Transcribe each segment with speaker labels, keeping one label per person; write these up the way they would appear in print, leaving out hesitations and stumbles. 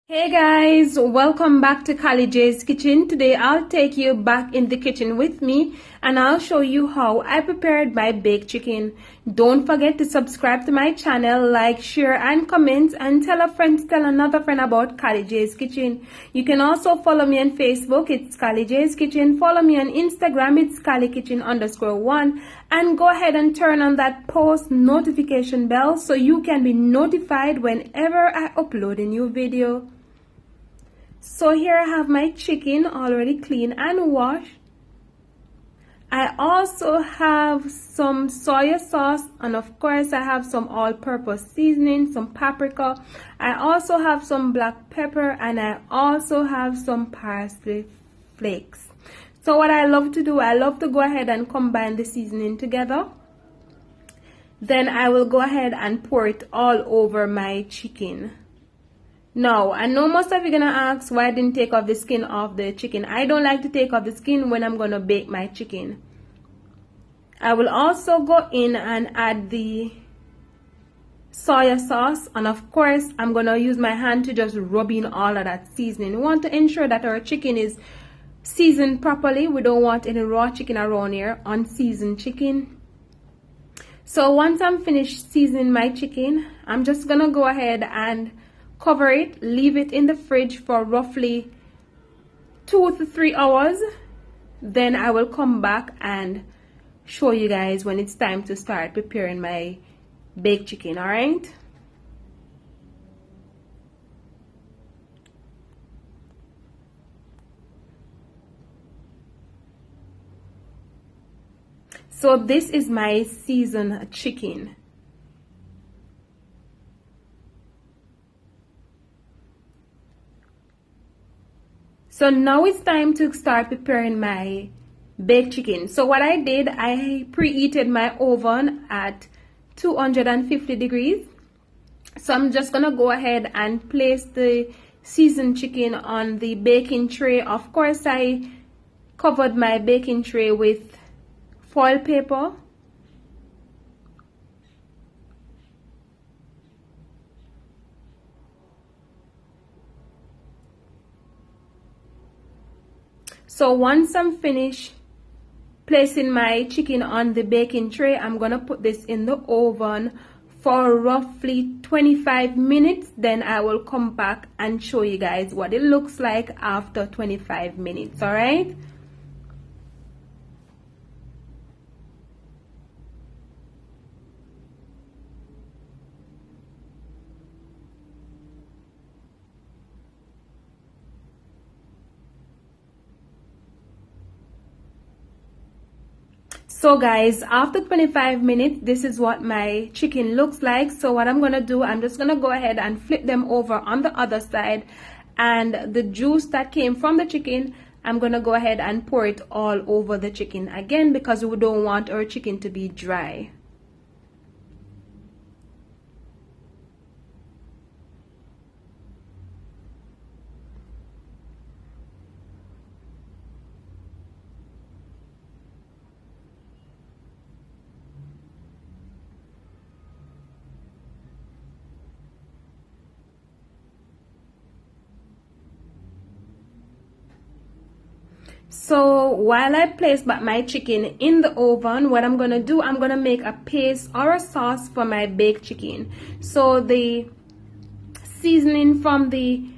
Speaker 1: Hey guys, welcome back to Kali J's Kitchen. Today I'll take you back in the kitchen with me and I'll show you how I prepared my baked chicken. Don't forget to subscribe to my channel, like, share and comment, and tell a friend to tell another friend about Kali J's Kitchen. You can also follow me on Facebook, it's Kali J's Kitchen. Follow me on Instagram, it's KaliKitchen_1, and go ahead and turn on that post notification bell so you can be notified whenever I upload a new video. So here I have my chicken already clean and washed. I also have some soy sauce, and of course I have some all-purpose seasoning, some paprika. I also have some black pepper, and I also have some parsley flakes. So what I love to do, I love to go ahead and combine the seasoning together. Then I will go ahead and pour it all over my chicken. Now, I know most of you are going to ask why I didn't take off the skin of the chicken. I don't like to take off the skin when I'm going to bake my chicken. I will also go in and add the soy sauce. And of course, I'm going to use my hand to just rub in all of that seasoning. We want to ensure that our chicken is seasoned properly. We don't want any raw chicken around here, unseasoned chicken. So once I'm finished seasoning my chicken, I'm just going to go ahead and cover it, leave it in the fridge for roughly 2 to 3 hours. Then I will come back and show you guys when it's time to start preparing my baked chicken. All right. So this is my seasoned chicken. So now it's time to start preparing my baked chicken. So what I did, I preheated my oven at 250 degrees. So I'm just gonna go ahead and place the seasoned chicken on the baking tray. Of course, I covered my baking tray with foil paper. So once I'm finished placing my chicken on the baking tray, I'm gonna put this in the oven for roughly 25 minutes. Then I will come back and show you guys what it looks like after 25 minutes. All right. So guys, after 25 minutes, this is what my chicken looks like. So what I'm gonna do, I'm just gonna go ahead and flip them over on the other side, and the juice that came from the chicken, I'm gonna go ahead and pour it all over the chicken again, because we don't want our chicken to be dry. So while I place back my chicken in the oven, what I'm gonna do, I'm gonna make a paste or a sauce for my baked chicken. So the seasoning from the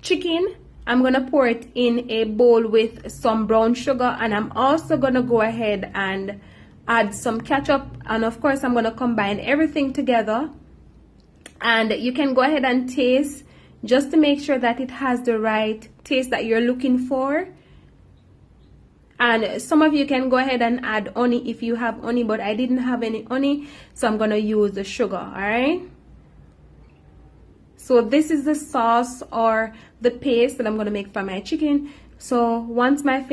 Speaker 1: chicken, I'm gonna pour it in a bowl with some brown sugar, and I'm also gonna go ahead and add some ketchup, and of course I'm gonna combine everything together. And you can go ahead and taste just to make sure that it has the right taste that you're looking for. And some of you can go ahead and add honey if you have honey, but I didn't have any honey, so I'm gonna use the sugar. All right. So this is the sauce or the paste that I'm gonna make for my chicken. So once my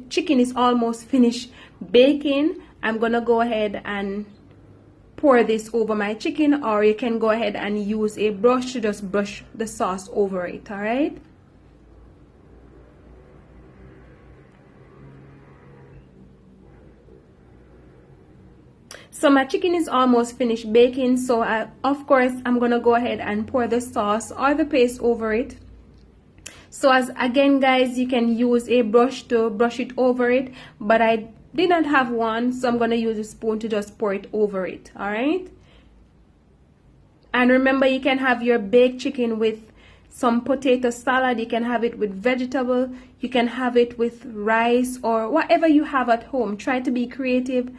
Speaker 1: chicken is almost finished baking, I'm gonna go ahead and pour this over my chicken, or you can go ahead and use a brush to just brush the sauce over it. All right. So my chicken is almost finished baking, so of course I'm gonna go ahead and pour the sauce or the paste over it. So as again guys, you can use a brush to brush it over it, but I did not have one, so I'm gonna use a spoon to just pour it over it. All right. And remember, you can have your baked chicken with some potato salad, you can have it with vegetable, you can have it with rice or whatever you have at home. Try to be creative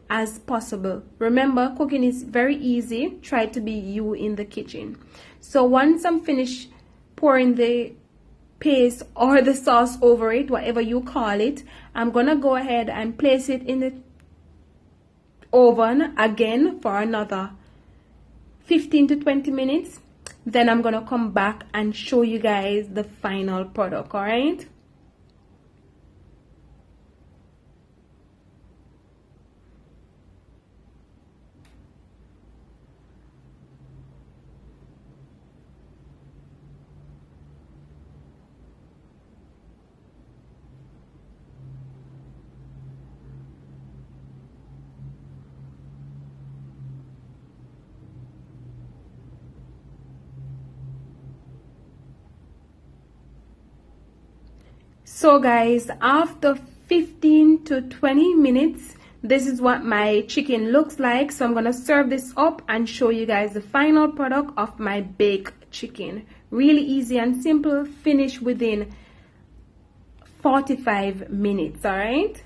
Speaker 1: as possible. Remember, cooking is very easy. Try to be you in the kitchen. So once I'm finished pouring the paste or the sauce over it, whatever you call it, I'm gonna go ahead and place it in the oven again for another 15 to 20 minutes. Then I'm gonna come back and show you guys the final product. All right. So guys, after 15 to 20 minutes, this is what my chicken looks like. So I'm gonna serve this up and show you guys the final product of my baked chicken. Really easy and simple, finish within 45 minutes. All right.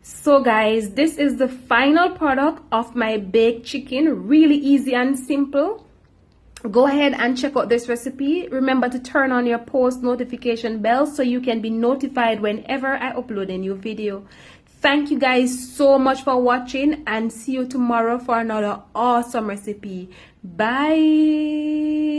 Speaker 1: So guys, this is the final product of my baked chicken. Really easy and simple. Go ahead and check out this recipe. Remember to turn on your post notification bell so you can be notified whenever I upload a new video. Thank you guys so much for watching, and see you tomorrow for another awesome recipe. Bye.